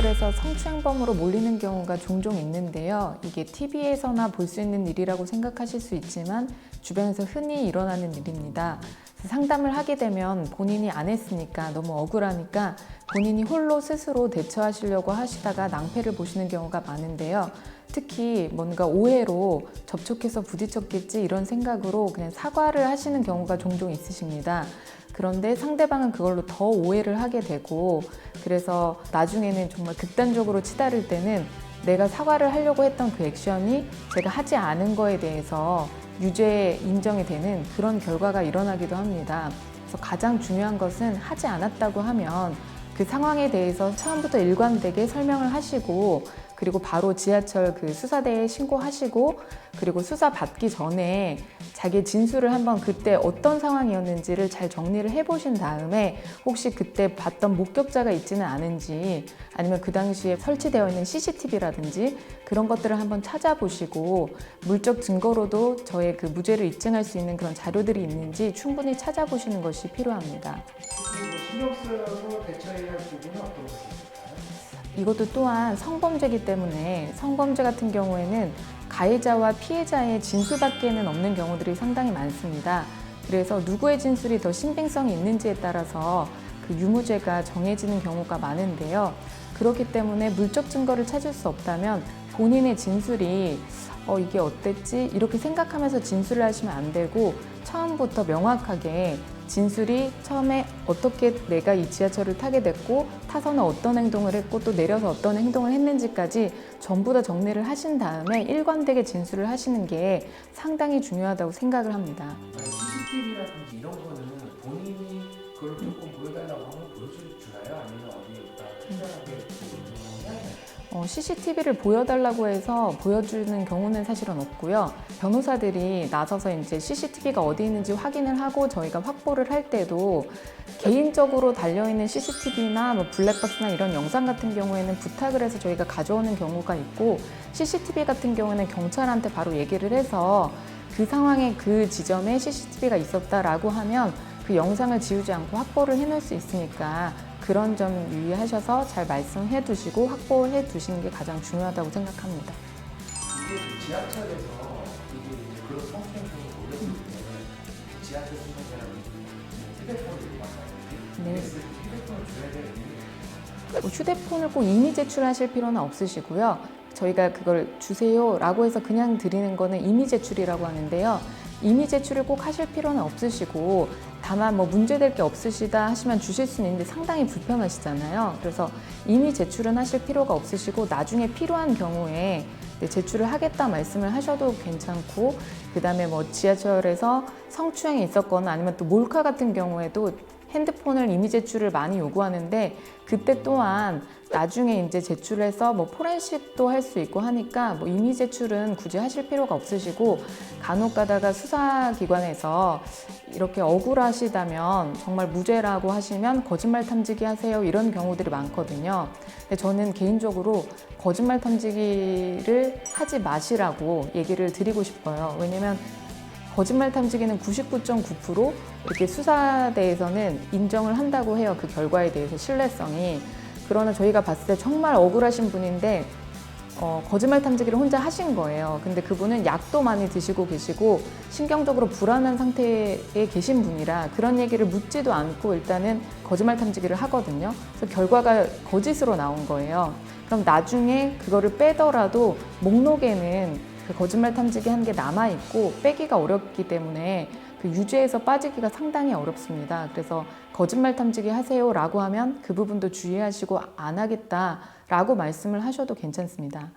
지하철에서 성추행범으로 몰리는 경우가 종종 있는데요. 이게 TV에서나 볼 수 있는 일이라고 생각하실 수 있지만 주변에서 흔히 일어나는 일입니다. 상담을 하게 되면 본인이 안 했으니까 너무 억울하니까 본인이 홀로 스스로 대처하시려고 하시다가 낭패를 보시는 경우가 많은데요. 특히 뭔가 오해로 접촉해서 부딪혔겠지 이런 생각으로 그냥 사과를 하시는 경우가 종종 있으십니다. 그런데 상대방은 그걸로 더 오해를 하게 되고, 그래서 나중에는 정말 극단적으로 치달을 때는 내가 사과를 하려고 했던 그 액션이 제가 하지 않은 거에 대해서 유죄 인정이 되는 그런 결과가 일어나기도 합니다. 그래서 가장 중요한 것은 하지 않았다고 하면 그 상황에 대해서 처음부터 일관되게 설명을 하시고, 그리고 바로 지하철 그 수사대에 신고하시고, 그리고 수사 받기 전에 자기 진술을 한번 그때 어떤 상황이었는지를 잘 정리를 해보신 다음에 혹시 그때 봤던 목격자가 있지는 않은지, 아니면 그 당시에 설치되어 있는 CCTV라든지 그런 것들을 한번 찾아보시고, 물적 증거로도 저의 그 무죄를 입증할 수 있는 그런 자료들이 있는지 충분히 찾아보시는 것이 필요합니다. 신경 써서 대처해야 할 부분은 어떤 것입니까? 이것도 또한 성범죄이기 때문에 성범죄 같은 경우에는 가해자와 피해자의 진술밖에는 없는 경우들이 상당히 많습니다. 그래서 누구의 진술이 더 신빙성이 있는지에 따라서 그 유무죄가 정해지는 경우가 많은데요. 그렇기 때문에 물적 증거를 찾을 수 없다면 본인의 진술이 이게 어땠지? 이렇게 생각하면서 진술을 하시면 안 되고, 처음부터 명확하게 진술이 처음에 어떻게 내가 이 지하철을 타게 됐고, 타서는 어떤 행동을 했고, 또 내려서 어떤 행동을 했는지까지 전부 다 정리를 하신 다음에 일관되게 진술을 하시는 게 상당히 중요하다고 생각을 합니다. CCTV라든지 이런 거는 본인이 그걸 조금 보여달라고 하면 보여주나요? 아니면 어디에다 특별하게 보여주나요? CCTV를 보여달라고 해서 보여주는 경우는 사실은 없고요. 변호사들이 나서서 이제 CCTV가 어디 있는지 확인을 하고 저희가 확보를 할 때도 개인적으로 달려있는 CCTV나 뭐 블랙박스나 이런 영상 같은 경우에는 부탁을 해서 저희가 가져오는 경우가 있고, CCTV 같은 경우에는 경찰한테 바로 얘기를 해서 그 상황에 그 지점에 CCTV가 있었다라고 하면 그 영상을 지우지 않고 확보를 해놓을 수 있으니까 그런 점 유의하셔서 잘 말씀해 두시고 확보해 두시는 게 가장 중요하다고 생각합니다. 이게 지하철에서 이게 이제 그런 성추행성을 올렸을 때 지하철 수송자라는 휴대폰을 받아요. 네. 휴대폰을 줘야 되는 이유가 휴대폰을 꼭 이미 제출하실 필요는 없으시고요. 저희가 그걸 주세요라고 해서 그냥 드리는 거는 이미 제출이라고 하는데요. 이미 제출을 꼭 하실 필요는 없으시고, 다만 뭐 문제될 게 없으시다 하시면 주실 수는 있는데 상당히 불편하시잖아요. 그래서 이미 제출은 하실 필요가 없으시고, 나중에 필요한 경우에 제출을 하겠다 말씀을 하셔도 괜찮고, 그 다음에 뭐 지하철에서 성추행이 있었거나 아니면 또 몰카 같은 경우에도 핸드폰을 이미 제출을 많이 요구하는데, 그때 또한 나중에 이제 제출해서 뭐 포렌식도 할 수 있고 하니까 뭐 이미 제출은 굳이 하실 필요가 없으시고, 간혹 가다가 수사기관에서 이렇게 억울하시다면 정말 무죄라고 하시면 거짓말 탐지기 하세요 이런 경우들이 많거든요. 근데 저는 개인적으로 거짓말 탐지기를 하지 마시라고 얘기를 드리고 싶어요. 왜냐면 거짓말 탐지기는 99.9% 이렇게 수사대에서는 인정을 한다고 해요. 그 결과에 대해서 신뢰성이. 그러나 저희가 봤을 때 정말 억울하신 분인데 거짓말 탐지기를 혼자 하신 거예요. 근데 그분은 약도 많이 드시고 계시고 신경적으로 불안한 상태에 계신 분이라 그런 얘기를 묻지도 않고 일단은 거짓말 탐지기를 하거든요. 그래서 결과가 거짓으로 나온 거예요. 그럼 나중에 그거를 빼더라도 목록에는 그 거짓말 탐지기 한 게 남아있고 빼기가 어렵기 때문에 그 유죄에서 빠지기가 상당히 어렵습니다. 그래서 거짓말 탐지기 하세요 라고 하면 그 부분도 주의하시고 안 하겠다 라고 말씀을 하셔도 괜찮습니다.